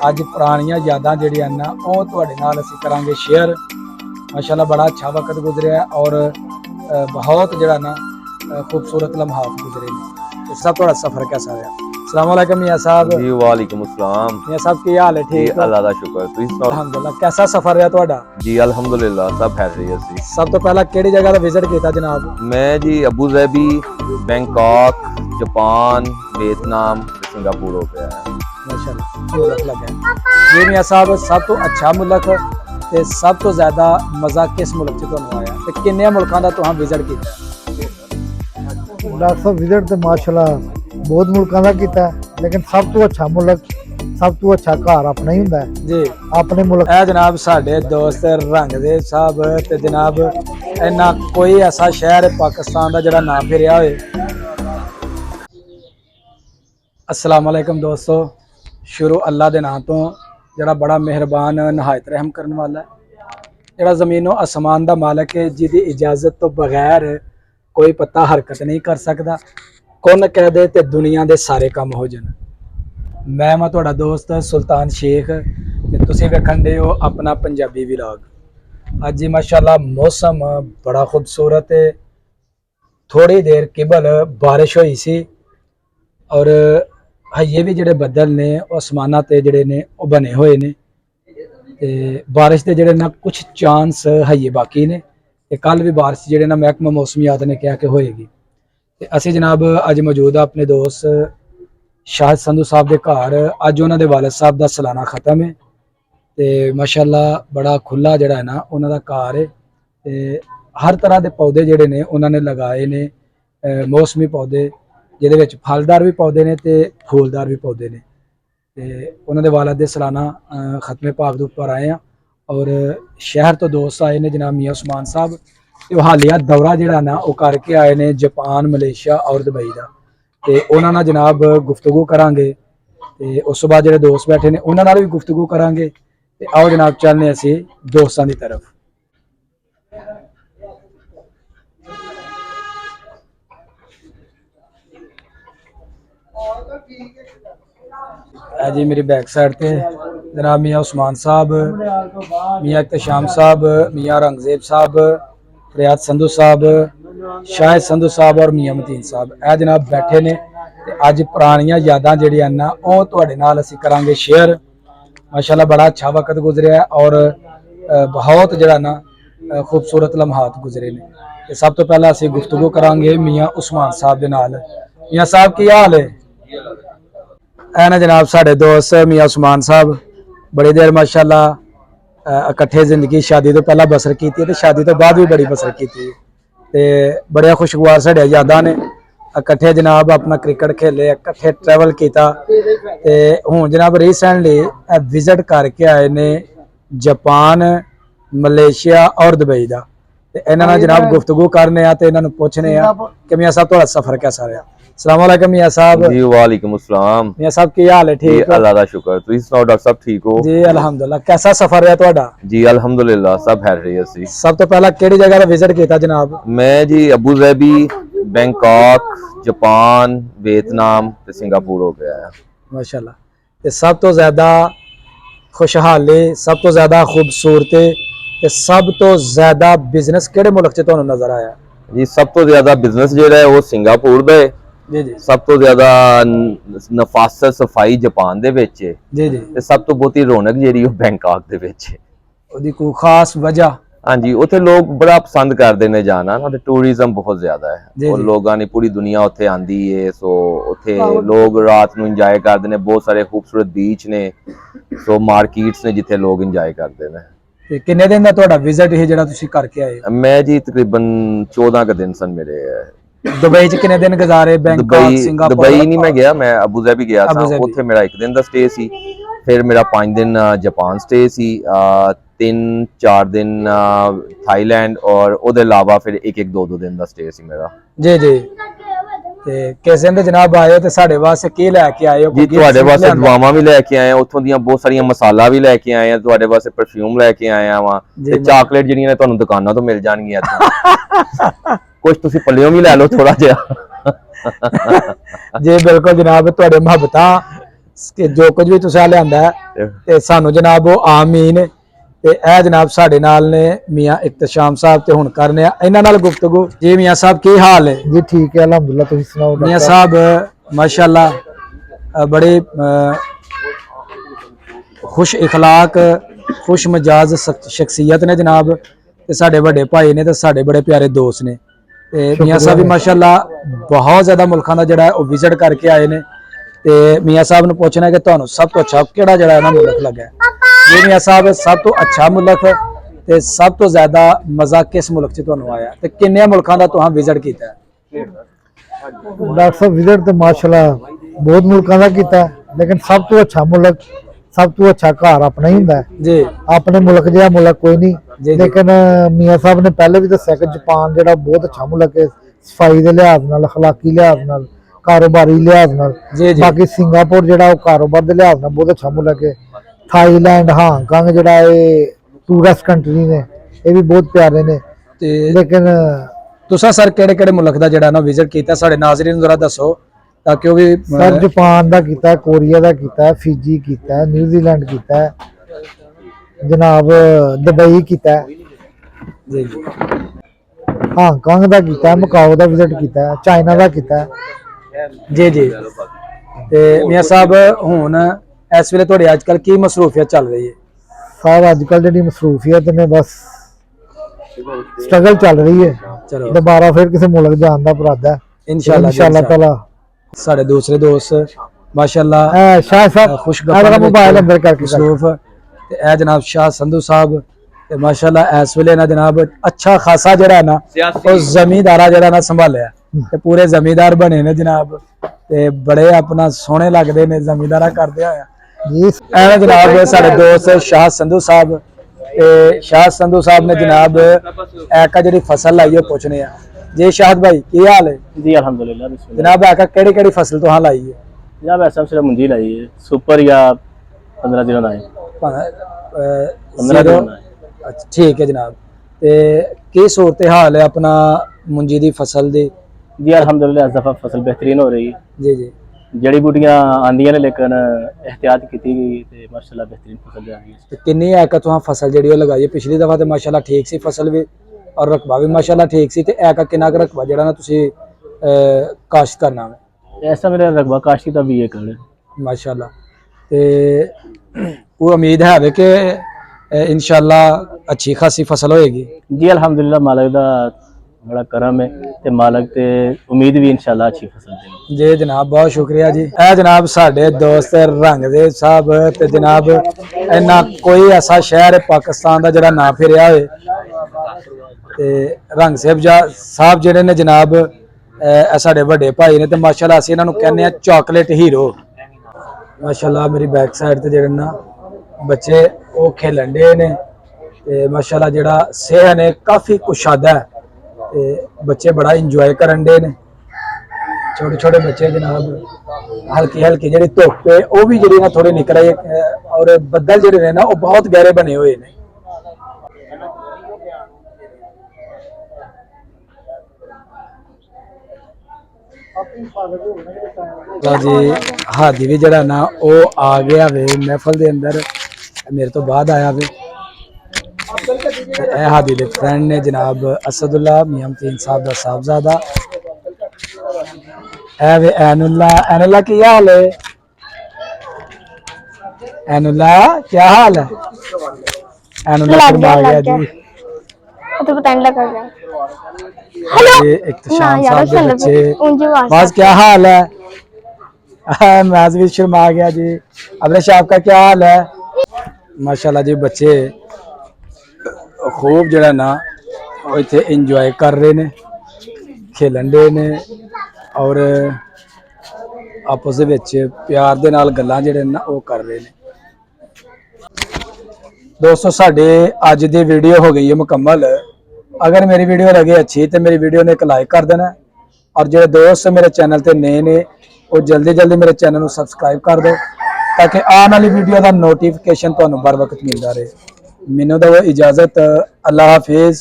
ਅੱਜ ਪੁਰਾਣੀਆਂ ਯਾਦਾਂ ਜਿਹੜੀਆਂ ਨਾ ਉਹ ਤੁਹਾਡੇ ਨਾਲ ਅਸੀਂ ਕਰਾਂਗੇ ਸ਼ੇਅਰ। माशाल्लाह बड़ा अच्छा वक्त गुजरिया और बहुत जरा ना खूबसूरत लम्हात गुजरे ने। सब थोड़ा सफर कैसा रहा? अस्सलाम वालेकुम मियां साहब। जी वालेकुम अस्सलाम। मियां साहब की हाल है? ठीक है अल्लाह दा शुक्र। तुसी सुनाओ? अल्हम्दुलिल्लाह। कैसा सफर रहा ਤੁਹਾਡਾ? जी अल्हम्दुलिल्लाह सब खैरियत सी। सब तो पहला केड़ी जगह दा विजिट कीता जनाब? मैं जी Abu Dhabi, Bangkok, Japan, Vietnam, Singapore हो गया है। माशाल्लाह मुल्क लगा जी मियां साहब। सब तो अच्छा मुल्क ਤੇ ਸਭ ਤੋਂ ਜ਼ਿਆਦਾ ਮਜ਼ਾ ਕਿਸ ਮੁਲਕ 'ਚ ਤੁਹਾਨੂੰ ਆਇਆ ਤੇ ਕਿੰਨੇ ਮੁਲਕਾਂ ਦਾ ਤੁਸੀਂ ਵਿਜ਼ਿਟ ਕੀਤਾ? डॉक्टर साहब विजिट तो माशाल्लाह बहुत मुल्कों का किया, लेकिन सब तो अच्छा मुल्क, सब तो अच्छा घर अपना ही होंगे जी। अपने मुल्क ਇਹ ਜਨਾਬ ਸਾਡੇ ਦੋਸਤ ਰੰਗदेव ਸਾਹਿਬ ਤੇ ਜਨਾਬ ਇੰਨਾ ਕੋਈ ਐਸਾ ਸ਼ਹਿਰ ਪਾਕਿਸਤਾਨ ਦਾ ਜਿਹੜਾ ਨਾ ਫਿਰਿਆ ਹੋਏ। अस्सलाम वालेकुम दोस्तों। शुरू अल्लाह के नाम तो ਜਿਹੜਾ बड़ा मेहरबान नहायत रहम करने वाला है, ਜਿਹੜਾ ਜ਼ਮੀਨੋਂ आसमान का मालक है, जिसकी इजाजत तो बगैर कोई पत्ता हरकत नहीं कर सकता। कुन कह दे ते दुनिया के सारे काम हो जान। मैं ਤੁਹਾਡਾ दोस्त सुल्तान शेख ते तुसीं वेखण दे हो अपना पंजाबी व्लॉग। अज माशाल्लाह मौसम बड़ा खूबसूरत है। थोड़ी देर किबल बारिश हुई सी और हइये भी जिहड़े बदल ने आसमानां ते जिहड़े ने वो बने हुए ने ते बारिश के जिहड़े ना कुछ चांस हइये बाकी ने ते कल भी बारिश जिहड़े ना महकमा मौसमियात ने कहा कि होएगी। ते असीं जनाब अज मौजूद अपने दोस्त शाहिद संधू साहब के घर। अज उन्हां दे वालिद साहब दा सालाना खत्म है ते माशाल्लाह बड़ा खुला जिहड़ा है ना उन्हां दा घर है ते हर तरह के पौधे जिहड़े ने उन्हां ने लगाए ने, मौसमी पौधे जिहदे विच फलदार भी पौधे ने ते फूलदार भी पौधे ने। ते उन्हां दे वालिद दे सालाना खत्मे पाक दे उपर आए हैं और शहर तो दोस्त आए ने जनाब मियां उस्मान साहब ते हालिया दौरा जिहड़ा ना वो करके आए ने जापान, मलेशिया और दुबई का। ते उन्हां नाल जनाब गुफ्तगू करांगे ते उस तो बाद जिहड़े दोस्त बैठे ने उन्हां नाल भी गुफ्तगू करांगे। ते आओ जनाब चलने असीं दोस्तां दी तरफ। जी मेरी बैक साइड पे जनाब मियां उस्मान साहब, मियां इख्तिशाम साहब, मियां रंगजेब साहब, फरियाद संधू साहब, शाहिद संधू साहब और मियां मतीन साहब ए जनाब बैठे ने ते अज पुरानियां यादां जिहड़ियां ना ओह तुहाडे नाल असीं करांगे शेयर। माशाल्लाह बड़ा अच्छा वक्त गुजरिया और बहुत जिहड़ा ना खूबसूरत लम्हात गुजरे ने। ते सब तो पहला असीं गुफ्तगू करांगे मियां उस्मान साहब दे नाल। मियां साहब की हाल है? ऐ ना जनाब साढ़े दोस्त मियां उस्मान साहब बड़ी देर माशाल्लाह इकट्ठे जिंदगी शादी तो पहला बसर की ते शादी तो बाद भी बड़ी बसर की ते बड़े खुशगवार साढ़े यादां ने। इकट्ठे जनाब अपना क्रिकेट खेले, इकट्ठे ट्रैवल किया ते हुण जनाब रीसेंटली विजिट करके आए ने जापान, मलेशिया और दुबई का। ते इन्हां नाल जनाब गुफ्तगू करने आ ते इन्हां नूं पुछने आ कि मियां साहब तुहाडा सफर कैसा रहा? अस्सलाम वालेकुम मियां साहब। जी वालेकुम अस्सलाम। मियां साहब की हाल है? ठीक है अल्लाह दा शुक्र। तुसी सुनाओ डॉक्टर साहब? ठीक हो? जी अल्हम्दुलिल्लाह। कैसा सफर रहा ਤੁਹਾਡਾ? जी अल्हम्दुलिल्लाह सब खैरियत सी। सब तो पहला केड़ी जगह दा विजिट कीता जनाब? मैं जी Abu Dhabi, Bangkok, Japan, Vietnam ते सिंगापुर हो गया है। माशाल्लाह। ते सब तो ज्यादा खुशहाली, सब तो ज्यादा खूबसूरती ते सब तो ज्यादा बिजनेस केड़े मुल्क च तुहानू नजर आया? जी सब तो ज्यादा बिजनेस जिहड़ा है वो सिंगापुर दा है। जी जी। सब तो ज्यादा नफासत सफाई जापान दे विच है जी जी। ते सब तो बहुती रौनक जिहड़ी वो बैंकॉक दे विच है। ओदी कोई खास वजह? हाँ जी, उत्थे लोग बड़ा पसंद करते ने जाना ना, टूरिज्म बहुत ज्यादा है और लोगों ने पूरी दुनिया उत्थे आंदी है। सो उत्थे लोग रात नूं इंजॉय करते ने, बहुत सारे खूबसूरत बीच ने, सो मार्केट्स ने जिथे लोग इंजॉय करते ने। ते किन्ने दिन दा तुहाडा विजिट है जिहड़ा तुसीं करके आए? मैं जी तकरीबन 14 का दिन सन मेरे। दुबई च किन्ने दिन गुजारे? Bangkok, Singapore? दुबई नहीं मैं गया, मैं अबू धाबी गया था। उत्थे मेरा 1 दिन का स्टे सी, फिर मेरा 5 दिन जापान स्टे सी, 3-4 दिन थाईलैंड और उहदे अलावा फिर 1-2 दिन का स्टे सी मेरा। जी जी। ते किस दिन जनाब आए हो ते साडे वास्ते की लैके आए हो? जी तुहाडे वास्ते दुआवां भी लैके आए, उत्थों दियां बहुत सारियां मसाला भी लैके आए हैं, तुहाडे वास्ते परफ्यूम लैके आए वा ते चॉकलेट जिहड़ियां ने तुहानू दुकानां तो मिल जाणगियां इत्थों। कुछ तुसीं पल्लियों भी लै लो थोड़ा जिहा। जी बिल्कुल जनाब, तुहाडे मुहब्बतां ਕਿ ਜੋ ਕੁਝ ਵੀ ਤੁਸੀਂ ਲਿਆਂਦਾ ਹੈ ਤੇ ਸਾਨੂੰ ਜਨਾਬ ਉਹ ਆਮ ਹੀ ਨੇ ਤੇ ਇਹ ਜਨਾਬ ਸਾਡੇ ਨਾਲ ਨੇ ਮੀਆਂ ਇਕਤਸ਼ਾਮ ਸਾਹਿਬ ਤੇ ਹੁਣ ਕਰਨੇ ਆ ਇਹਨਾਂ ਨਾਲ ਗੁਫ਼ਤਗੂ। ਜੀ ਮੀਆਂ ਸਾਹਿਬ ਕੀ ਹਾਲ ਹੈ? ਜੀ ਠੀਕ ਹੈ ਅਲਹਮਦੁਲਿਲਾ, ਤੁਸੀਂ ਸੁਣਾਓ ਮੀਆਂ ਸਾਹਿਬ माशाल्लाह बड़े खुश इखलाक खुश मजाज शख्सियत ने जनाब ते साडे बड़े भाई ने ते साडे बड़े प्यारे दोस्त ने ते मियां साहब भी माशाल्लाह बहुत ज़्यादा मुल्कां दा जिहड़ा है विजिट करके आए ने ते मियां साहब नूं पुछना है कि तुहानूं सब तो अच्छा किहड़ा जिहड़ा है ना मुल्क लग्या जी मियां साहब सब तो अच्छा मुल्क ते सब तो ज़्यादा मज़ा किस मुल्क च तुहानूं आया ते किन्ने मुल्कां दा तुहां विजिट कीता है? डॉक्टर साहब विजिट तो माशाल्लाह बहुत मुल्कों का किया, लेकिन सब तो अच्छा मुल्क सब तो अच्छा घर अपना ही होंदा है जी। अपने मुल्क जिहा मुल्क कोई जी, नहीं। लेकिन मियां साहब ने पहले भी दस्सिया कि जापान जिहड़ा बहुत अच्छा मुल्क है, सफाई के लिहाज नाल, अखलाकी लिहाज नाल, कारोबारी लिहाज नाल। जी, जी। बाकी सिंगापुर जिहड़ा कारोबार के लिहाज नाल बहुत अच्छा मुल्क है। थाईलैंड हांगकांग जिहड़ा टूरिस्ट कंट्री ने, ये भी बहुत प्यारे ने। लेकिन तुसा सर केड़े-केड़े मुल्क दा जिहड़ा ना विजिट कीता साडे नाज़रीन नूं जरा दसो ताकि वो भी। सर जापान दा कीता, कोरिया दा कीता, फिजी कीता, न्यूजीलैंड कीता, जनाब दुबई कीता, जी हांगकांग दा कीता, मकाओ दा विजिट कीता, चाइना दा कीता। जी जी। ते मियां साहब हुण इस वेले तुहाडी अजकल की मसरूफियत चल रही है? सर अजकल जिहड़ी मसरूफियत ने बस स्ट्रगल चल रही है। चलो दोबारा फिर किसी मुल्क जान दा इरादा है इंशाअल्लाह ताला। साढ़े दूसरे दोस्त माशाल्लाह शाह साहब खुशगवार मोबाइल अंदर करके मसरूफ ते ए जनाब शाह संधू साहब ते माशाल्लाह इस वेले ना जनाब अच्छा खासा जिहड़ा ना ओ जमींदारा जिहड़ा ना संभालिया ते पूरे जमींदार बने ने जनाब ते बड़े अपना सोहने लगदे ने जमींदारा करदे होया जी। ए जनाब साढ़े दोस्त शाह संधू साहब ते शाह संधू साहब ने जनाब ऐका जिहड़ी फसल लाई है पूछने आ जी। शाहद भाई की हाल है? जी अल्हम्दुलिल्लाह बिस्मिल्लाह। जनाब ऐका केड़ी केड़ी फसल तुहां लाई है? जनाब ऐसा सिर्फ मुंजी लाई है, सुपर या 15 दिनों का है। 15 दिनों का है। अच्छा ठीक है जनाब। ते की सूरत हाल है अपना मुंजी दी फसल दी? जी अल्हम्दुलिल्लाह इस दफ़ा फसल बेहतरीन हो रही है। जी जी। जड़ी बूटियां आंदियां ने लेकिन एहतियात की गई ते माशाल्लाह बेहतरीन फसल आ रही है। ते किन्नी ऐका तुहां फसल जेहड़ी लगाई है? पिछली दफा ते माशाल्लाह ठीक सी फसल भी और रकबा भी माशाल्लाह ठीक सी ते ऐका किन्ना क रकबा जेहड़ा ना तुसी काश्त करना है? ऐसा मेरा रकबा काश्त की 20 एकड़ है माशाल्लाह। ते वो उम्मीद है वे कि इंशाल्लाह अच्छी खासी फसल होएगी। जी अल्हम्दुलिल्लाह मालिक दा बड़ा करम है ते मालिक ते उम्मीद भी इंशाल्लाह अच्छी फसल देगी। जी जनाब बहुत शुक्रिया जी। ए जनाब साडे दोस्त रंगदेव साहब ते जनाब इन्ना कोई ऐसा शहर है पाकिस्तान दा जेड़ा ना फिरिया होए ते रंग साहब जेड़े ने जनाब साडे बड़े भाई ने ते माशाल्लाह असीं इन्हां नूं कहने आ चॉकलेट हीरो। माशाल्लाह मेरी बैक साइड ते जेड़े ना बच्चे वो खेलन डे ने ते माशाल्लाह जेड़ा सेहत है काफ़ी कुशादा है ते बच्चे बड़ा इंजॉय करन डे ने। छोटे छोटे बच्चे जनाब हल्की हल्की जी धुप है वो भी जी ना थोड़ी निकल रही है और बदल जोड़े ने ना वो बहुत गहरे बने हुए ने। जी हादी भी जरा ना वो आ गया वे महफल के अंदर मेरे तो बाद आया वे। हादी के फ्रेंड ने जनाब असदुल्ला मियां मतीन साहब का साहबजादा है वे ऐनुल्ला। ऐनुल्ला की हाल है? ऐनुल्ला क्या हाल है? ऐनुल्ला शर्मा गया जी। तो पता नहीं लगा ये इख्तिशाम साहब के बच्चे बस क्या हाल है? मैं भी शर्मा गया जी। अपने शाह का क्या हाल है? माशाल्लाह जी बच्चे खूब जरा ना इतने इंजॉय कर रहे ने खेलन दे ने और आपस विच प्यार दे नाल गल्लां जेहड़े ना वो कर रहे ने। दोस्तों साडे अज दी वीडियो हो गई है मुकम्मल। अगर मेरी वीडियो लगे अच्छी तो मेरी वीडियो ने एक लाइक कर देना और जो दोस्त मेरे चैनल ते नए ने वो जल्दी जल्दी मेरे चैनल को सबसक्राइब कर दो ताकि आने वाली वीडियो का नोटिफिकेशन तुहानू बर वक्त मिलता रहे। मैनू दो इजाजत। अल्लाह हाफिज।